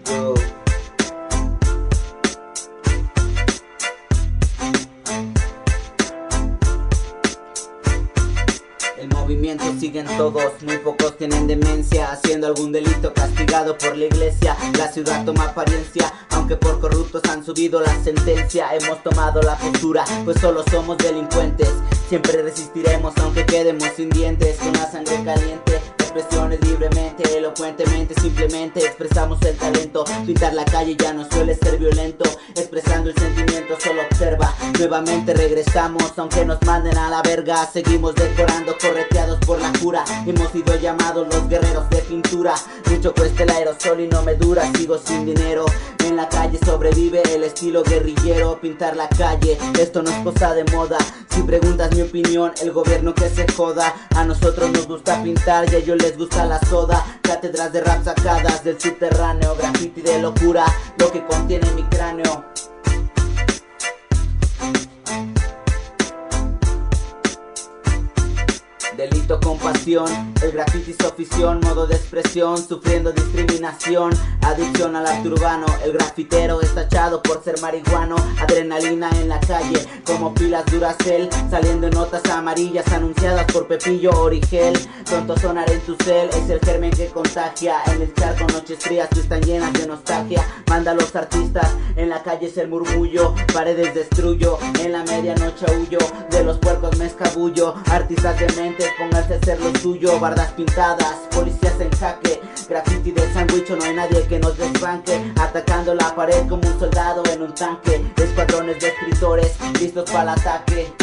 Yo. El movimiento siguen todos, muy pocos tienen demencia, haciendo algún delito castigado por la iglesia. La ciudad toma apariencia, aunque por corruptos han subido la sentencia. Hemos tomado la postura, pues solo somos delincuentes. Siempre resistiremos aunque quedemos sin dientes, con la sangre caliente. Expresiones libremente, elocuentemente, simplemente expresamos el talento. Pintar la calle ya no suele ser violento, expresando el sentimiento solo observa. Nuevamente regresamos, aunque nos manden a la verga. Seguimos decorando, correteados por la cura. Hemos sido llamados los guerreros de pintura. Mucho cuesta el aerosol y no me dura, sigo sin dinero. En la calle sobrevive el estilo guerrillero. Pintar la calle, esto no es cosa de moda. Si preguntas mi opinión, el gobierno que se joda. A nosotros nos gusta pintar y a ellos les gusta la soda. Cátedras de rap sacadas del subterráneo, graffiti de locura, lo que contiene mi cráneo. Delito con pasión, el graffiti es afición, modo de expresión, sufriendo discriminación, adicción al arte urbano. El grafitero es tachado por ser marihuano, adrenalina en la calle, como pilas Duracell, saliendo en notas amarillas anunciadas por Pepillo Origel. Pronto sonaré en tu cel, es el germen que contagia. En el charco noches frías que están llenas de nostalgia. Manda a los artistas, en la calle es el murmullo, paredes destruyo, en la medianoche huyo, de los puercos me escabullo. Artistas dementes, pónganse a hacer lo suyo, bardas pintadas, policías en jaque, graffiti de sándwich, no hay nadie que nos desbanque, atacando la pared como un soldado en un tanque, escuadrones de escritores listos para el ataque.